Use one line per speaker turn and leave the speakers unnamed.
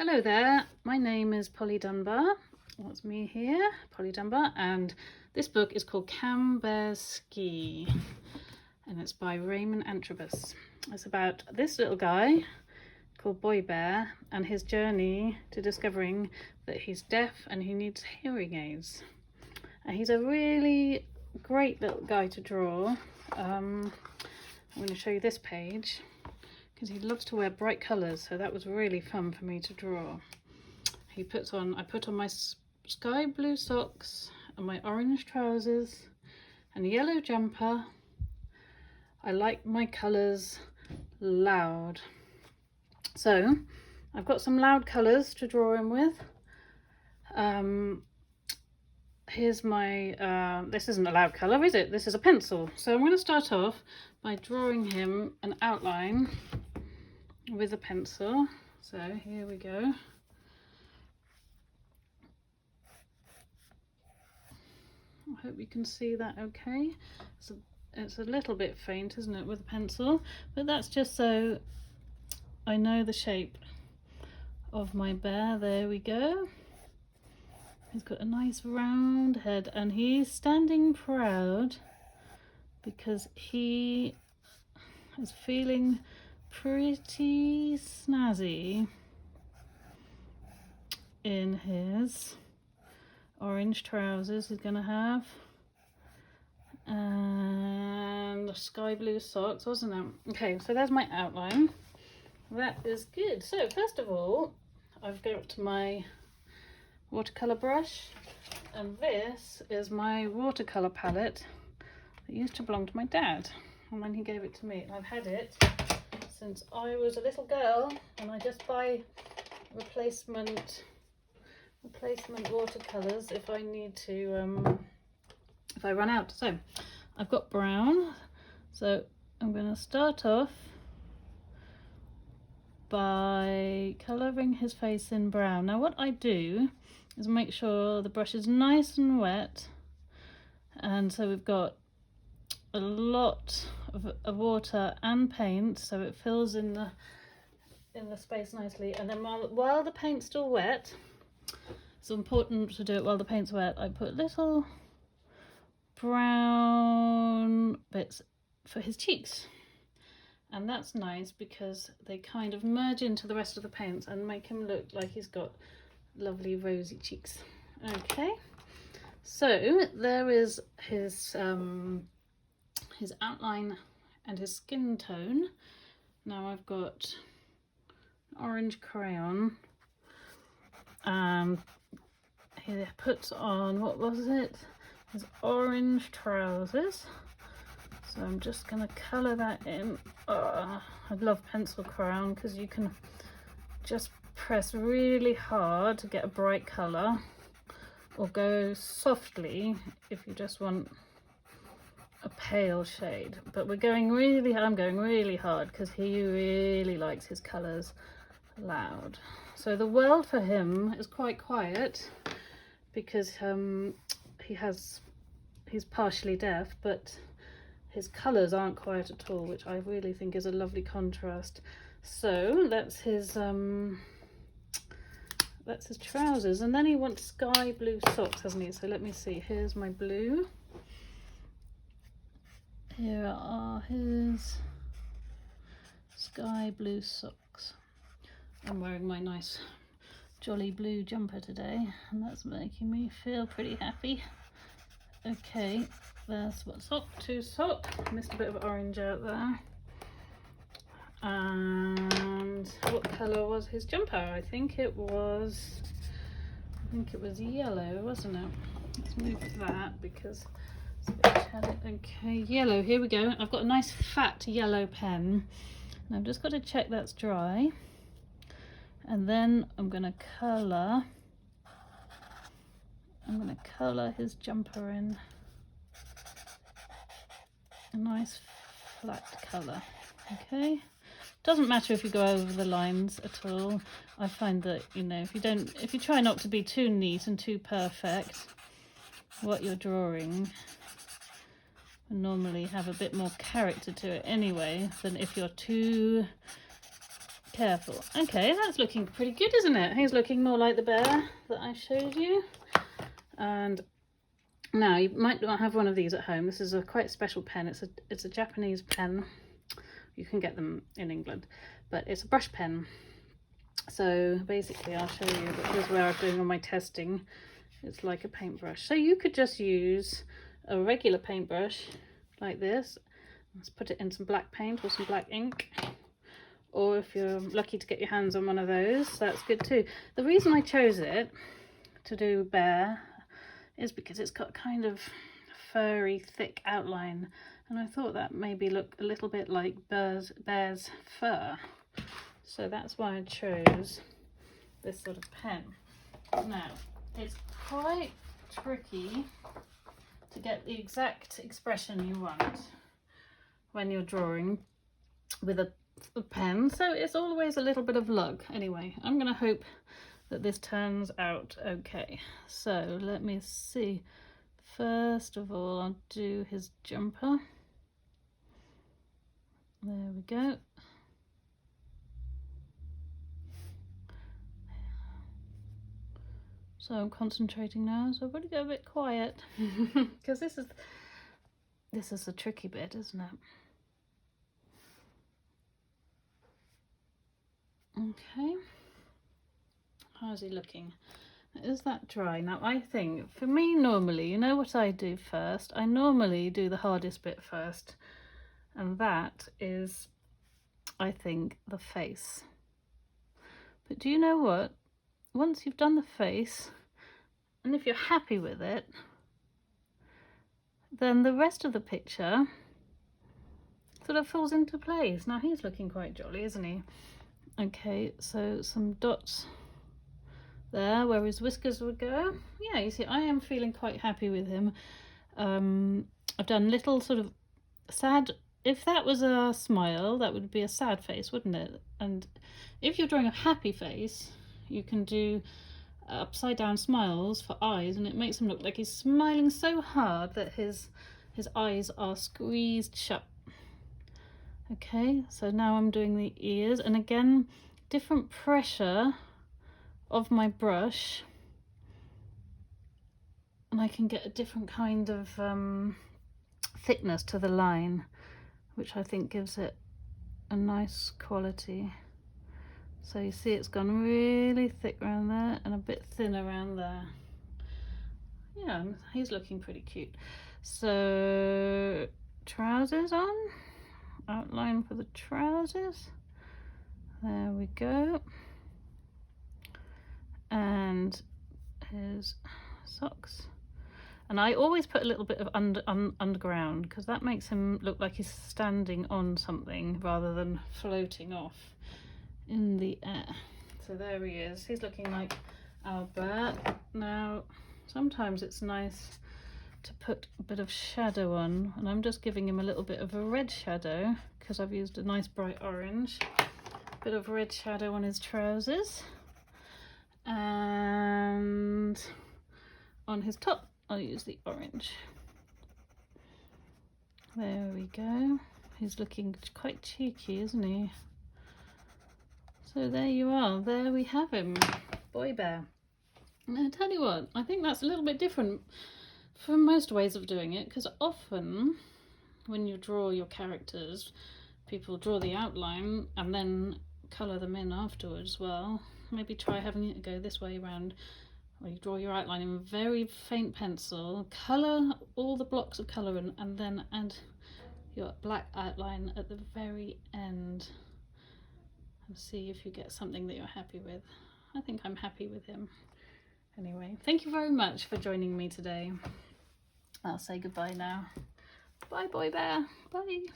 Hello there, my name is Polly Dunbar. That's me here, Polly Dunbar, and this book is called Camber's Ski, and it's by Raymond Antrobus. It's about this little guy called Boy Bear and his journey to discovering that he's deaf and he needs hearing aids. And he's a really great little guy to draw. I'm going to show you this page, because he loves to wear bright colours, so that was really fun for me to draw. I put on my sky blue socks and my orange trousers and a yellow jumper. I like my colours loud. So I've got some loud colours to draw him with. Here's my, this isn't a loud colour, is it? This is a pencil. So I'm going to start off by drawing him an outline with a pencil. So here we go. I hope you can see that okay. It's a little bit faint, isn't it, with a pencil, but that's just so I know the shape of my bear. There we go. He's got a nice round head and he's standing proud because he is feeling pretty snazzy in his orange trousers he's gonna have and the sky blue socks, wasn't it? Okay, so there's my outline. That is good. So first of all, I've got my watercolor brush, and this is my watercolor palette that used to belong to my dad, and when he gave it to me, I've had it since I was a little girl, and I just buy replacement watercolors if I need to, if I run out. So I've got brown, so I'm going to start off by colouring his face in brown. Now what I do is make sure the brush is nice and wet, and so we've got a lot of water and paint, so it fills in the space nicely. And then while the paint's still wet, it's important to do it while the paint's wet, I put little brown bits for his cheeks, and that's nice because they kind of merge into the rest of the paints and make him look like he's got lovely rosy cheeks. Okay, so there is his outline and his skin tone. Now I've got orange crayon, and he puts on, what was it, his orange trousers. So I'm just going to colour that in. I love pencil crayon because you can just press really hard to get a bright colour, or go softly if you just want a pale shade. But I'm going really hard because he really likes his colours loud. So the world for him is quite quiet because he's partially deaf, but his colours aren't quiet at all, which I really think is a lovely contrast. So that's his trousers, and then he wants sky blue socks, hasn't he? So let me see, here's my blue. Here are his sky blue socks. I'm wearing my nice jolly blue jumper today, and that's making me feel pretty happy. Okay, there's what sock, two sock. Missed a bit of orange out there. And what colour was his jumper? I think it was yellow, wasn't it? Let's move that because it's a bit shallow. Okay, yellow, here we go. I've got a nice fat yellow pen, and I've just got to check that's dry, and then I'm going to colour his jumper in a nice flat colour. Okay, doesn't matter if you go over the lines at all. I find that, you know, if you try not to be too neat and too perfect, what you're drawing will normally have a bit more character to it anyway than if you're too Careful. Okay, that's looking pretty good, isn't it? He's looking more like the bear that I showed you. And now you might not have one of these at home. This is a quite special pen. It's a Japanese pen. You can get them in England, but it's a brush pen. So basically, I'll show you. This is where I'm doing all my testing. It's like a paintbrush. So you could just use a regular paintbrush like this. Let's put it in some black paint or some black ink. Or if you're lucky to get your hands on one of those, that's good too. The reason I chose it to do bear is because it's got kind of furry, thick outline. And I thought that maybe look a little bit like bear's fur. So that's why I chose this sort of pen. Now, it's quite tricky to get the exact expression you want when you're drawing with a pen, so it's always a little bit of luck. Anyway, I'm going to hope that this turns out okay. So let me see. First of all, I'll do his jumper. There we go. So I'm concentrating now, so I've got to go a bit quiet because this is the tricky bit, isn't it? Okay, how's he looking? Is that dry? Now I think for me normally, you know what I do first? I normally do the hardest bit first, and that is, I think, the face. But do you know what? Once you've done the face, and if you're happy with it, then the rest of the picture sort of falls into place. Now he's looking quite jolly, isn't he? Okay, so some dots there where his whiskers would go. Yeah, you see, I am feeling quite happy with him. I've done little sort of sad, if that was a smile, that would be a sad face, wouldn't it? And if you're drawing a happy face, you can do upside down smiles for eyes, and it makes him look like he's smiling so hard that his eyes are squeezed shut. Okay, so now I'm doing the ears, and again, different pressure of my brush, and I can get a different kind of thickness to the line, which I think gives it a nice quality. So you see it's gone really thick around there and a bit thin around there. Yeah, he's looking pretty cute. So trousers on. Outline for the trousers. There we go. And his socks. And I always put a little bit of underground because that makes him look like he's standing on something rather than floating off in the air. So there he is. He's looking like Albert. Now, sometimes it's nice to put a bit of shadow on, and I'm just giving him a little bit of a red shadow because I've used a nice bright orange. A bit of red shadow on his trousers, and on his top I'll use the orange. There we go. He's looking quite cheeky, isn't he? So there you are. There we have him, Boy Bear. And I tell you what, I think that's a little bit different from most ways of doing it, because often when you draw your characters, people draw the outline and then colour them in afterwards. Well, maybe try having it go this way around, where you draw your outline in very faint pencil, colour all the blocks of colour in, and then add your black outline at the very end, and see if you get something that you're happy with. I think I'm happy with him. Anyway, thank you very much for joining me today. I'll say goodbye now. Bye, Boy Bear. Bye.